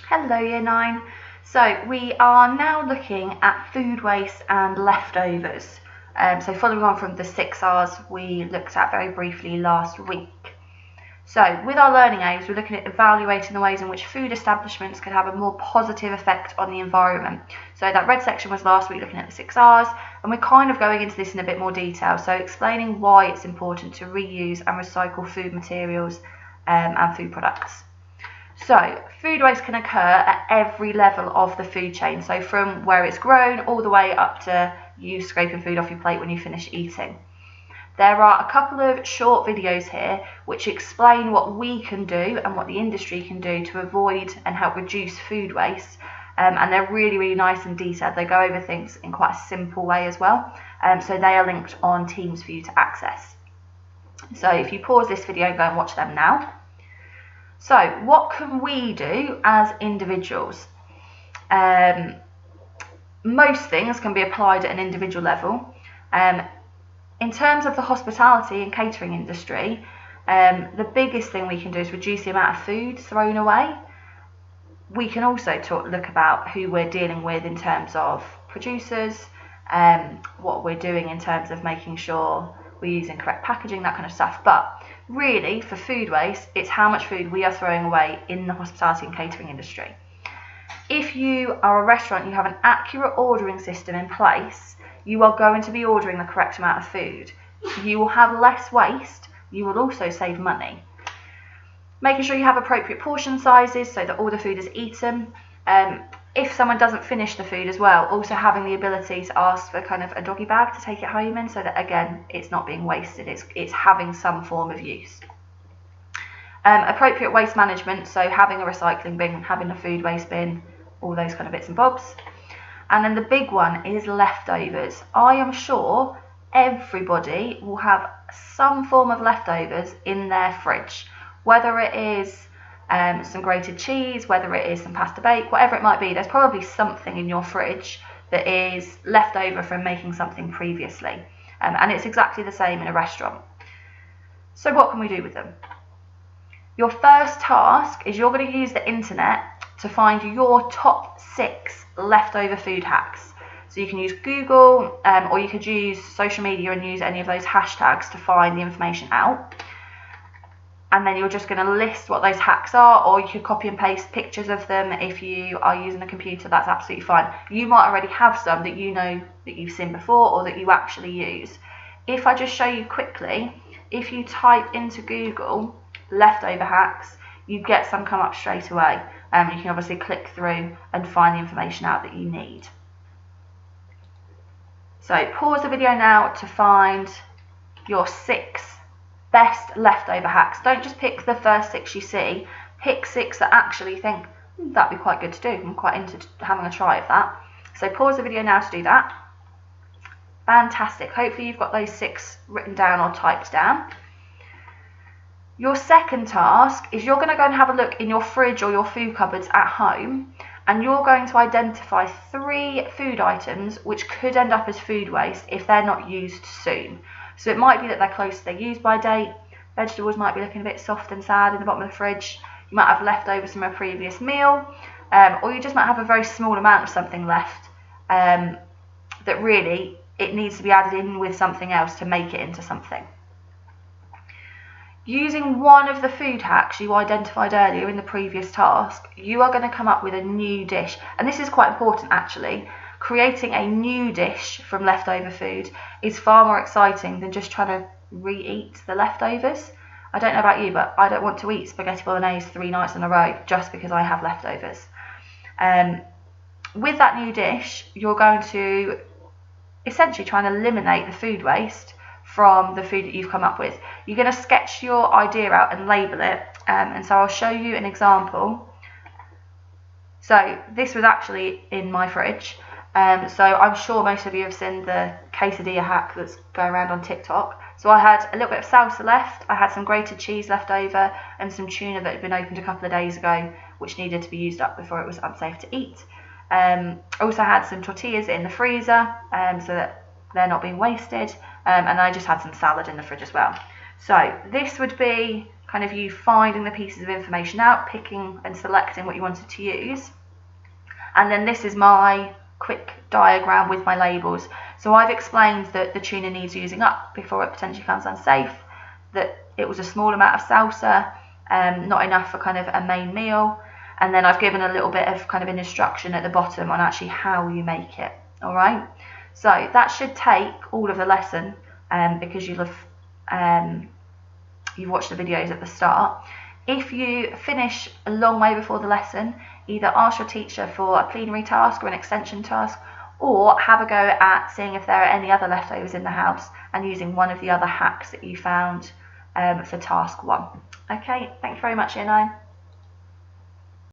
Hello Year 9. So we are now looking at food waste and leftovers. So following on from the 6 R's we looked at very briefly last week. So with our learning aids, we're looking at evaluating the ways in which food establishments can have a more positive effect on the environment. So that red section was last week looking at the 6 R's, and we're kind of going into this in a bit more detail. So explaining why it's important to reuse and recycle food materials and food products. So food waste can occur at every level of the food chain. So from where it's grown all the way up to you scraping food off your plate when you finish eating. There are a couple of short videos here which explain what we can do and what the industry can do to avoid and help reduce food waste. And they're really, really nice and detailed. They go over things in quite a simple way as well. So they are linked on Teams for you to access. So if you pause this video, go and watch them now. So what can we do as individuals? Most things can be applied at an individual level. In terms of the hospitality and catering industry, the biggest thing we can do is reduce the amount of food thrown away. We can also look about who we're dealing with in terms of producers, what we're doing in terms of making sure we're using correct packaging, that kind of stuff. But really, for food waste, it's how much food we are throwing away in the hospitality and catering industry. If you are a restaurant, you have an accurate ordering system in place, you are going to be ordering the correct amount of food. You will have less waste, you will also save money. Making sure you have appropriate portion sizes so that all the food is eaten. If someone doesn't finish the food as well, also having the ability to ask for kind of a doggy bag to take it home in, so that again it's not being wasted, it's having some form of use. Appropriate waste management, so having a recycling bin, having a food waste bin, all those kind of bits and bobs. And then the big one is leftovers. I am sure everybody will have some form of leftovers in their fridge, whether it is some grated cheese, whether it is some pasta bake, whatever it might be. There's probably something in your fridge that is left over from making something previously, and it's exactly the same in a restaurant. So what can we do with them? Your first task is you're going to use the internet to find your top 6 leftover food hacks. So you can use Google, or you could use social media and use any of those hashtags to find the information out. And then you're just going to list what those hacks are, or you could copy and paste pictures of them. If you are using a computer, that's absolutely fine. You might already have some that you know that you've seen before or that you actually use. If I just show you quickly, if you type into Google leftover hacks, you get some come up straight away. You can obviously click through and find the information out that you need. So pause the video now to find your 6 best leftover hacks. Don't just pick the first 6 you see, pick 6 that actually think that'd be quite good to do. I'm quite into having a try of that. So pause the video now to do that. Fantastic. Hopefully you've got those 6 written down or typed down. Your second task is you're going to go and have a look in your fridge or your food cupboards at home, and you're going to identify 3 food items which could end up as food waste if they're not used soon. So it might be that they're close to their use-by date. Vegetables might be looking a bit soft and sad in the bottom of the fridge. You might have leftovers from a previous meal, or you just might have a very small amount of something left that really it needs to be added in with something else to make it into something. Using one of the food hacks you identified earlier in the previous task, you are going to come up with a new dish. And this is quite important actually. Creating a new dish from leftover food is far more exciting than just trying to re-eat the leftovers. I don't know about you, but I don't want to eat spaghetti bolognese 3 nights in a row just because I have leftovers. With that new dish, you're going to essentially try and eliminate the food waste from the food that you've come up with. You're going to sketch your idea out and label it, and so I'll show you an example. So this was actually in my fridge, so I'm sure most of you have seen the quesadilla hack that's going around on TikTok. So I had a little bit of salsa left, I had some grated cheese left over, and some tuna that had been opened a couple of days ago which needed to be used up before it was unsafe to eat. I also had some tortillas in the freezer so that they're not being wasted, and I just had some salad in the fridge as well. So this would be kind of you finding the pieces of information out, picking and selecting what you wanted to use. And then this is my quick diagram with my labels. So I've explained that the tuna needs using up before it potentially becomes unsafe, that it was a small amount of salsa, not enough for kind of a main meal, and then I've given a little bit of kind of an instruction at the bottom on actually how you make it. All right, so that should take all of the lesson, because you've watched the videos at the start. If you finish a long way before the lesson, either ask your teacher for a plenary task or an extension task, or have a go at seeing if there are any other leftovers in the house and using one of the other hacks that you found for task 1. Okay, thank you very much, Year 9.